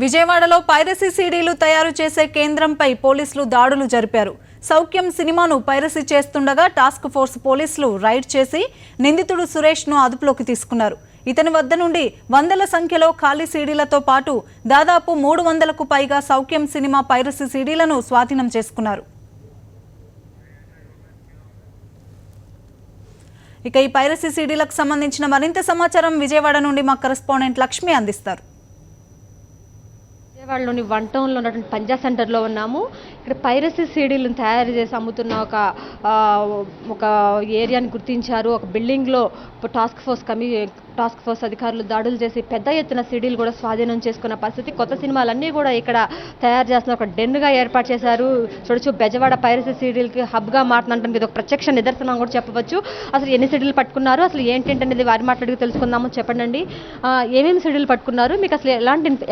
విజయవాడలో పైరసీ సీడీలు తయారు చేసే కేంద్రంపై పోలీసులు దాడులు జరిపారు. సౌఖ్యం సినిమాను పైరసీ చేస్తుండగా టాస్క్ ఫోర్స్ పోలీసులు రైడ్ చేసి నిందితుడు సురేష్ను అదుపులోకి తీసుకున్నారు. ఇతని వద్ద నుండి వందల సంఖ్యలో ఖాళీ సీడీలతో పాటు దాదాపు 300కు పైగా సౌఖ్యం సినిమా పైరసీ సీడీలను స్వాధీనం చేసుకున్నారు. ఇక ఈ పైరసీ సీడీలకు సంబంధించిన మరింత సమాచారం విజయవాడ నుండి మా కరెస్పాండెంట్ లక్ష్మి అందిస్తారు. విజయవాడలోని వన్ టౌన్లో ఉన్నటువంటి పంజా సెంటర్లో ఉన్నాము. ఇక్కడ పైరసీ సీడీలను తయారు చేసి అమ్ముతున్న ఒక ఏరియాని గుర్తించారు. ఒక బిల్డింగ్లో టాస్క్ ఫోర్స్ అధికారులు దాడులు చేసి పెద్ద ఎత్తున సీడీలు కూడా స్వాధీనం చేసుకున్న పరిస్థితి. కొత్త సినిమాలన్నీ కూడా ఇక్కడ తయారు చేస్తున్న ఒక డెన్గా ఏర్పాటు చేశారు. చూడొచ్చు, బెజవాడ పైరసీ సీడీలకి హబ్గా మారుతున్నటువంటి ఇది ఒక ప్రత్యక్ష నిదర్శనం కూడా చెప్పవచ్చు. అసలు ఎన్ని సీడీలు పట్టుకున్నారు, అసలు ఏంటనేది వారి మాట్లాడి తెలుసుకుందాము. చెప్పండి, ఏమేమి సీడీలు పట్టుకున్నారు, మీకు అసలు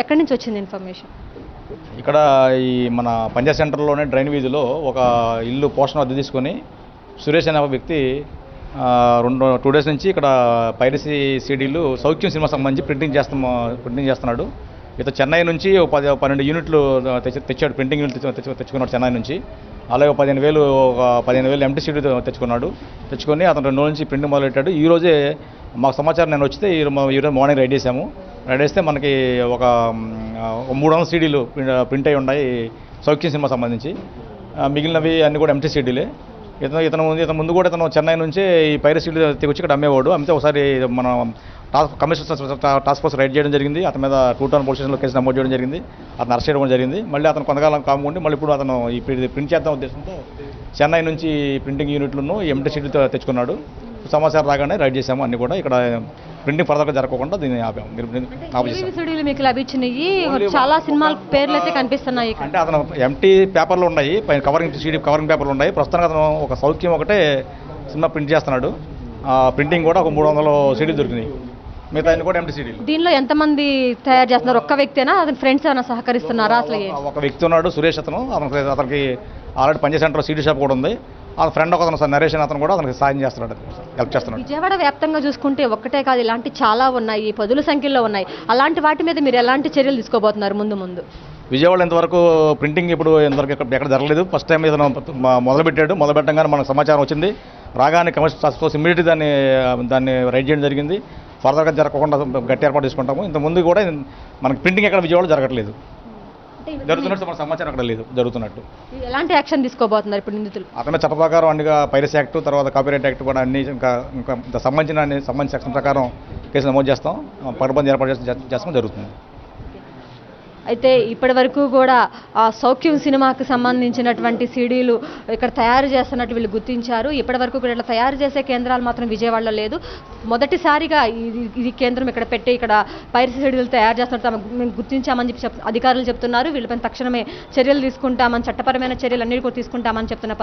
ఎక్కడి నుంచి వచ్చింది ఇన్ఫర్మేషన్? ఇక్కడ ఈ మన పంజా సెంటర్లోనే డ్రైన్ వీధిలో ఒక ఇల్లు పోషణ అద్దె తీసుకొని సురేష్ అనే ఒక వ్యక్తి 2 డేస్ నుంచి ఇక్కడ పైరసీ సీడీలు సౌఖ్యం సినిమా సంబంధించి ప్రింటింగ్ చేస్తున్నాడు. ఇతను చెన్నై నుంచి 12 యూనిట్లు తెచ్చాడు. ప్రింటింగ్ యూనిట్లు తెచ్చుకున్నాడు చెన్నై నుంచి. అలాగే 15,000 ఎంటీ సీడీ తెచ్చుకొని అతను 2 రోజుల నుంచి ప్రింటింగ్ మొదలెట్టాడు. ఈరోజే మాకు సమాచారం నేను వచ్చితే ఈరోజు మార్నింగ్ రైడ్ చేస్తే మనకి ఒక 300 సీడీలు ప్రింట్ అయి ఉన్నాయి సౌఖ్యం సినిమా సంబంధించి. మిగిలినవి అన్నీ కూడా ఎంటీ సీడీలే. ఇతను ముందు కూడా ఇతను చెన్నై నుంచే ఈ పైరసీ సీడీలు తెచ్చి ఇక్కడ అమ్మేవాడు. అమ్మితే ఒకసారి మన కమిషనర్ టాస్క్ ఫోర్స్ రైడ్ చేయడం జరిగింది. అతని మీద 2 టౌన్ పోలీస్ స్టేషన్లో కేసు నమోదు చేయడం జరిగింది. అతను అరెస్ట్ చేయడం జరిగింది. మళ్ళీ అతను కొంతకాలం కాముండి మళ్ళీ ఇప్పుడు అతను ఈ ప్రింట్ చేద్దాం ఉద్దేశంతో చెన్నై నుంచి ప్రింటింగ్ యూనిట్లను ఎంటీ సీడీలతో తెచ్చుకున్నాడు. సమాచారం రాగానే రైడ్ చేసాము. అన్ని కూడా ఇక్కడ ప్రింటింగ్ ఫర్దర్గా జరగకుండా దీన్ని సీడీలు మీకు లభించినాయి. చాలా సినిమాల పేర్లు అయితే కనిపిస్తున్నాయి. అంటే అతను ఎంటీ పేపర్లు ఉన్నాయి, కవరింగ్ పేపర్లు ఉన్నాయి. ప్రస్తుతానికి అతను ఒక సౌఖ్యం ఒకటే సినిమా ప్రింట్ చేస్తున్నాడు. ప్రింటింగ్ కూడా ఒక 300 సీడీలు దొరికినాయి. మిగతా అన్ని కూడా ఎంటీ సీడీలు. దీనిలో ఎంతమంది తయారు చేస్తున్నారు? ఒక్క వ్యక్తేనా, అతని ఫ్రెండ్స్ ఏమైనా సహకరిస్తున్నారా? అసలు ఒక వ్యక్తి ఉన్నాడు, సురేష్. అతనికి ఆల్రెడీ పంజా సెంటర్ సీడీ షాప్ కూడా ఉంది. ఆ ఫ్రెండ్ ఒక నరేషన్ అతను కూడా అతనికి సాయం చేస్తున్నాడు, హెల్ప్ చేస్తున్నాడు. విజయవాడ వ్యాప్తంగా చూసుకుంటే ఒక్కటే కాదు, ఇలాంటి చాలా ఉన్నాయి, పదుల సంఖ్యలో ఉన్నాయి. అలాంటి వాటి మీద మీరు ఎలాంటి చర్యలు తీసుకోబోతున్నారు ముందు? విజయవాడ ఇంతవరకు ప్రింటింగ్ ఇంతవరకు ఎక్కడ జరగలేదు. ఫస్ట్ టైం ఇతను మొదలుపెట్టంగానే మనకు సమాచారం వచ్చింది. రాగానే కమిషనర్ టాస్క్ ఫోర్స్ ఇమ్మీడియట్గా దాన్ని రైడ్ చేయడం జరిగింది. ఫర్దర్గా జరగకుండా గట్టి ఏర్పాటు చేసుకుంటాము. ఇంతకుముందు కూడా మనకి ప్రింటింగ్ ఎక్కడ విజయవాడ జరగట్లేదు, జరుగుతున్నట్టు మన సమాచారం అక్కడ లేదు. జరుగుతున్నట్టు ఎలాంటి యాక్షన్ తీసుకోబోతున్నారు ఇప్పుడు నిందితులు? అతనే చట్ట ప్రకారం అన్నిగా పైరసీ యాక్ట్, తర్వాత కాపీరైట్ యాక్ట్ కూడా అన్ని ఇంకా సంబంధించిన సెక్షన్ ప్రకారం కేసు నమోదు చేస్తాం. పకడ్బందీ ఏర్పాటు చేస్తాం జరుగుతుంది. అయితే ఇప్పటి వరకు కూడా సౌఖ్యం సినిమాకి సంబంధించినటువంటి సీడీలు ఇక్కడ తయారు చేస్తున్నట్టు వీళ్ళు గుర్తించారు. ఇప్పటి వరకు కూడా ఇట్లా తయారు చేసే కేంద్రాలు మాత్రం విజయవాడలో లేదు. మొదటిసారిగా ఇది కేంద్రం ఇక్కడ పెట్టి ఇక్కడ పైరసీ సీడీలు తయారు చేస్తున్నట్టు మేము గుర్తించామని చెప్పి అధికారులు చెప్తున్నారు. వీళ్ళపైన తక్షణమే చర్యలు తీసుకుంటామని, చట్టపరమైన చర్యలు అన్నిటి కూడా తీసుకుంటామని చెప్తున్న